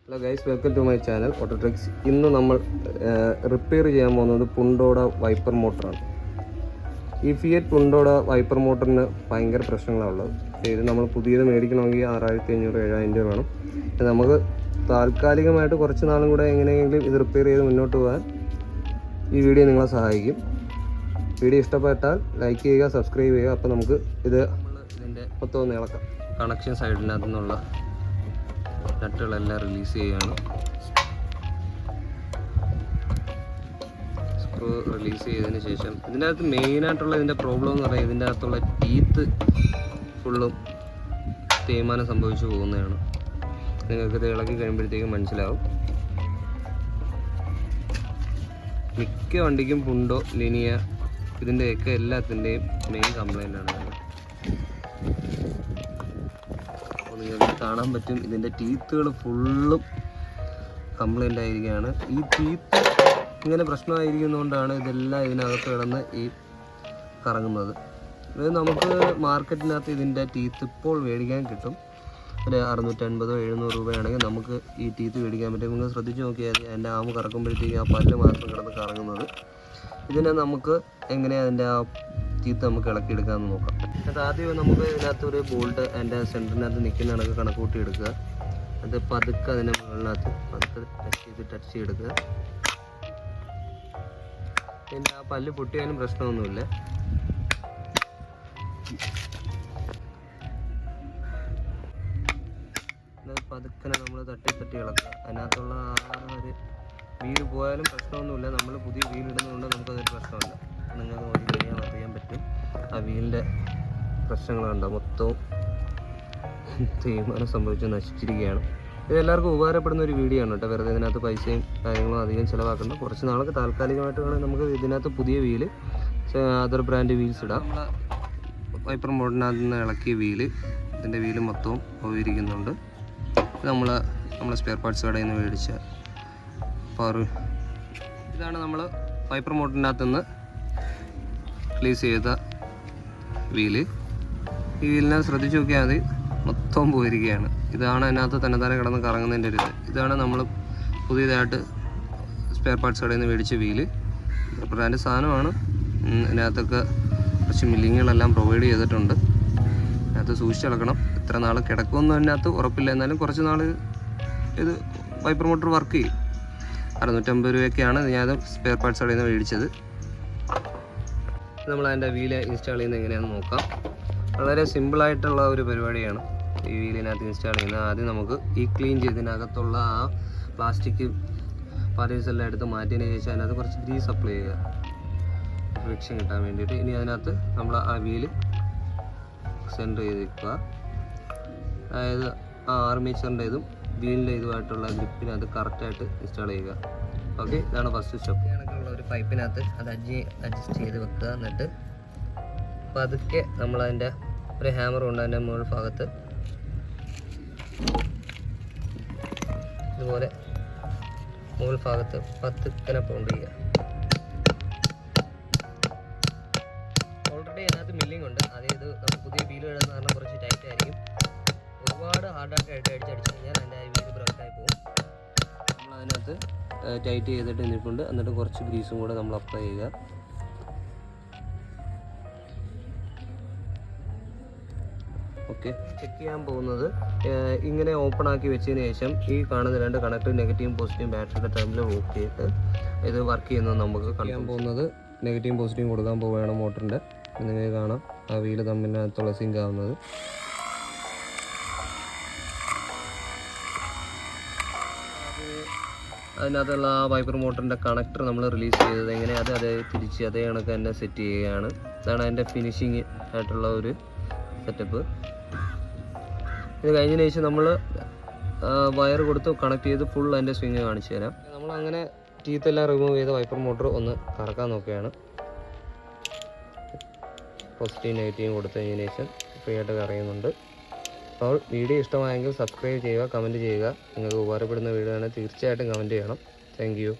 Hello guys, welcome to my channel Autotrix. ഇന്ന് നമ്മൾ repair ചെയ്യാൻ പോകുന്നത് പുണ്ടോട വൈപ്പർ മോട്ടറാണ്. ഈ ഫിയറ്റ് പുണ്ടോട വൈപ്പർ മോട്ടറിന് ഭയങ്കര പ്രശ്നങ്ങളാണ് ഉള്ളത്. ഇത് നമ്മൾ പുതിയത് മേടിക്കണമെങ്കിൽ 6500-7000 രൂപ വേണം. നമുക്ക് താൽക്കാലികമായിട്ട് കുറച്ച് നാളും കൂടെ എങ്ങനെയെങ്കിലും ഇത് റിപ്പയർ ചെയ്ത് മുന്നോട്ട് പോകാൻ ഈ വീഡിയോ നിങ്ങളെ സഹായിക്കും. വീഡിയോ ഇഷ്ടപ്പെട്ടാൽ ലൈക്ക് ചെയ്യുക, സബ്സ്ക്രൈബ് ചെയ്യുക. അപ്പോൾ നമുക്ക് ഇതിൻ്റെ മൊത്തം ഒന്ന് ഇളക്കാം. കണക്ഷൻ സൈഡിനകത്തു നിന്നുള്ള നട്ടുകളെല്ലാം റിലീസ് ചെയ്യുകയാണ്. സ്ക്രൂ റിലീസ് ചെയ്തതിന് ശേഷം ഇതിൻ്റെ അകത്ത് മെയിനായിട്ടുള്ള ഇതിൻ്റെ പ്രോബ്ലം എന്ന് പറയുന്നത് ഇതിൻ്റെ അകത്തുള്ള ടീത്ത് ഫുള്ളും തേയ്മാനം സംഭവിച്ചു പോകുന്നതാണ്. നിങ്ങൾക്ക് ഇത് ഇളക്കി കഴിയുമ്പോഴത്തേക്കും മനസ്സിലാവും. മിക്ക വണ്ടിക്കും പുണ്ടോ, ലിനിയ, ഇതിൻ്റെയൊക്കെ എല്ലാത്തിൻ്റെയും മെയിൻ കംപ്ലൈൻ്റാണ്. നിങ്ങൾക്ക് കാണാൻ പറ്റും ഇതിൻ്റെ ടീത്തുകൾ ഫുള്ളും കംപ്ലൈൻ്റ് ആയിരിക്കുകയാണ്. ഈ ടീത്ത് ഇങ്ങനെ പ്രശ്നമായിരിക്കുന്നതുകൊണ്ടാണ് ഇതെല്ലാം ഇതിനകത്ത് കിടന്ന് ഈ കറങ്ങുന്നത്. ഇത് നമുക്ക് മാർക്കറ്റിനകത്ത് ഇതിൻ്റെ ടീത്ത് ഇപ്പോൾ മേടിക്കാൻ കിട്ടും. ഒരു 650-700 രൂപയാണെങ്കിൽ നമുക്ക് ഈ ടീത്ത് മേടിക്കാൻ പറ്റും. നിങ്ങൾ ശ്രദ്ധിച്ച് നോക്കിയാൽ അതിൻ്റെ ആമ് കറക്കുമ്പോഴത്തേക്ക് ആ പല്ല് മാത്രം കിടന്ന് കറങ്ങുന്നത്. ഇതിനെ നമുക്ക് എങ്ങനെയാണ് അതിൻ്റെ ആ ടീത്ത് നമുക്ക് ഇളക്കിയെടുക്കാമെന്ന് നോക്കാം. അത് ആദ്യം നമുക്ക് ഇതിനകത്തൊരു ബോൾട്ട് അതിൻ്റെ സെൻറ്ററിനകത്ത് നിൽക്കുന്ന കണക്ക് കണക്ക് കൂട്ടി എടുക്കുക. അത് പതുക്കെ അതിൻ്റെ മുകളിനകത്ത് പതുക്കെ ടച്ച് ചെയ്തെടുക്കുക. പിന്നെ ആ പല്ല് പൊട്ടിയാലും പ്രശ്നമൊന്നുമില്ല. പതുക്കനെ നമ്മൾ തട്ടി ഇളക്കുക. അതിനകത്തുള്ള ആ ഒരു വീല് പോയാലും പ്രശ്നമൊന്നുമില്ല. നമ്മൾ പുതിയ വീലിടുന്നതുകൊണ്ട് നമുക്കതൊരു പ്രശ്നമില്ല. നിങ്ങൾക്ക് നോക്കി കഴിഞ്ഞാൽ അറിയാൻ പറ്റും ആ വീലിൻ്റെ പ്രശ്നങ്ങളുണ്ടോ. മൊത്തവും തേയ്മാനം സംഭവിച്ച് നശിച്ചിരിക്കുകയാണ്. ഇതെല്ലാവർക്കും ഉപകാരപ്പെടുന്ന ഒരു വീഡിയോ ആണ് കേട്ടോ. വെറുതെ ഇതിനകത്ത് പൈസയും കാര്യങ്ങളും അധികം ചിലവാക്കേണ്ട. കുറച്ച് നാളൊക്കെ താൽക്കാലികമായിട്ട് വേണമെങ്കിൽ നമുക്ക് ഇതിനകത്ത് പുതിയ വീല്, അതർ ബ്രാൻഡ് വീൽസ് ഇടാം. വൈപ്പർ മോഡിനകത്ത് നിന്ന് ഇളക്കിയ വീല്, ഇതിൻ്റെ വീല് മൊത്തവും പോയിരിക്കുന്നുണ്ട്. നമ്മൾ സ്പെയർ പാർട്സ് കടയിൽ നിന്ന് മേടിച്ച ഇതാണ് നമ്മൾ വൈപ്പർ മോട്ടറിനകത്ത് നിന്ന് റിലീസ് ചെയ്ത വീല്. ഈ വീലിനെ ശ്രദ്ധിച്ച് നോക്കിയാൽ മതി, മൊത്തം പോയിരിക്കുകയാണ്. ഇതാണ് അതിനകത്ത് തന്നെ കിടന്ന് കറങ്ങുന്നതിൻ്റെ ഒരു ഇതാണ് നമ്മൾ പുതിയതായിട്ട് സ്പെയർ പാർട്സ് കടയിൽ നിന്ന് മേടിച്ച വീല്. ബ്രാൻഡ് സാധനമാണ്. ഇതിനകത്തൊക്കെ കുറച്ച് മില്ലിങ്ങുകളെല്ലാം പ്രൊവൈഡ് ചെയ്തിട്ടുണ്ട്. അതിനകത്ത് സൂക്ഷിച്ചിളക്കണം. എത്ര നാൾ കിടക്കുമെന്ന് അതിനകത്ത് ഉറപ്പില്ല. എന്നാലും കുറച്ച് നാൾ ഇത് വൈപ്പർ മോട്ടർ വർക്ക് ചെയ്യും. 650 രൂപയൊക്കെയാണ് ഞാൻ സ്പെയർ പാർട്സ് കടയിൽ നിന്ന് മേടിച്ചത്. നമ്മൾ അതിൻ്റെ വീല് ഇൻസ്റ്റാൾ ചെയ്യുന്നത് എങ്ങനെയാണെന്ന് നോക്കാം. വളരെ സിമ്പിളായിട്ടുള്ള ഒരു പരിപാടിയാണ് ഈ വീലിനകത്ത് ഇൻസ്റ്റാൾ ചെയ്യുന്നത്. ആദ്യം നമുക്ക് ഈ ക്ലീൻ ചെയ്തതിനകത്തുള്ള ആ പ്ലാസ്റ്റിക് പാർട്ടീസ് എല്ലാം എടുത്ത് മാറ്റിയതിന് ശേഷം അതിനകത്ത് കുറച്ച് ഗ്രീസ് അപ്ലൈ ചെയ്യുക, ഫ്രിക്ഷൻ കിട്ടാൻ വേണ്ടിയിട്ട്. ഇനി അതിനകത്ത് നമ്മൾ ആ വീല് സെൻറ്റർ ചെയ്ത് വെക്കുക. അതായത് ആ ആർമേച്ചറിൻ്റെ ഇതും വീലിൻ്റെ ഇതുമായിട്ടുള്ള ഗ്രിപ്പിനകത്ത് കറക്റ്റായിട്ട് ഇൻസ്റ്റാൾ ചെയ്യുക. ഓക്കെ, ഇതാണ് ഫസ്റ്റ് സ്റ്റെപ്പ്. കണക്കുള്ള ഒരു പൈപ്പിനകത്ത് അത് അഡ്ജസ്റ്റ് ചെയ്ത് വെക്കുക. എന്നിട്ട് പതുക്കെ നമ്മളതിൻ്റെ ഒരു ഹാമർ കൊണ്ട് അതിൻ്റെ മുകൾ ഭാഗത്ത് ഇതുപോലെ മുകൾ ഭാഗത്ത് പതുക്കനെ പൗണ്ട് ചെയ്യുക. ഓൾറെഡി അതിനകത്ത് മില്ലിംഗ് ഉണ്ട്. അതായത് നമ്മൾ പുതിയ വീല് ഇടുന്ന കാരണം കുറച്ച് ടൈറ്റ് ആയിരിക്കും. ഒരുപാട് ഹാർഡായിട്ട് അടിച്ച് കഴിഞ്ഞാൽ അതിൻ്റെ വീല് ബ്രേക്കായി പോകും. നമ്മളതിനകത്ത് ടൈറ്റ് ചെയ്തിട്ട് നിൽപ്പുണ്ട്. എന്നിട്ട് കുറച്ച് ഗ്രീസും കൂടെ നമ്മൾ അപ്ലൈ ചെയ്യുക. ഓക്കെ, ചെക്ക് ചെയ്യാൻ പോകുന്നത് ഇങ്ങനെ ഓപ്പൺ ആക്കി വെച്ചതിന് ശേഷം ഈ കാണുന്ന 2 കണക്ടർ, നെഗറ്റീവും പോസിറ്റീവും ബാറ്ററിയുടെ ടൈമിൽ ഓഫ് ചെയ്തിട്ട് ഇത് വർക്ക് ചെയ്യുന്നത് നമുക്ക് കളിക്കാൻ പോകുന്നത്. നെഗറ്റീവും പോസിറ്റീവും കൊടുക്കാൻ പോവുകയാണ് മോട്ടറിൻ്റെ. നിങ്ങൾക്ക് കാണാം ആ വീല് തമ്മിനകത്തുള്ള സിങ്ക് ആവുന്നത്. അതിനകത്തുള്ള ആ വൈപ്പർ മോട്ടറിൻ്റെ കണക്ടർ നമ്മൾ റിലീസ് ചെയ്തത് എങ്ങനെ അതേ തിരിച്ച് അതേ കണക്ക് തന്നെ സെറ്റ് ചെയ്യുകയാണ്. ഇതാണ് അതിൻ്റെ ഫിനിഷിങ് ആയിട്ടുള്ള ഒരു സെറ്റപ്പ്. ഇത് കഴിഞ്ഞതിന് ശേഷം നമ്മൾ വയർ കൊടുത്ത് കണക്ട് ചെയ്ത് ഫുൾ അതിൻ്റെ സ്വിങ് കാണിച്ചു തരാം. നമ്മളങ്ങനെ ടീത്തെല്ലാം റിമൂവ് ചെയ്ത് വൈപ്പർ മോട്ടർ ഒന്ന് കറക്കാൻ നോക്കുകയാണ്. പോസിറ്റീവ് നെഗറ്റീവും കൊടുത്തു കഴിഞ്ഞതിന് ശേഷം ഫ്രീ ആയിട്ട് കറയുന്നുണ്ട്. അപ്പോൾ വീഡിയോ ഇഷ്ടമായെങ്കിൽ സബ്സ്ക്രൈബ് ചെയ്യുക, കമൻറ്റ് ചെയ്യുക. നിങ്ങൾക്ക് ഉപകാരപ്പെടുന്ന വീഡിയോ ആണെങ്കിൽ തീർച്ചയായിട്ടും കമൻറ്റ് ചെയ്യണം. Thank you.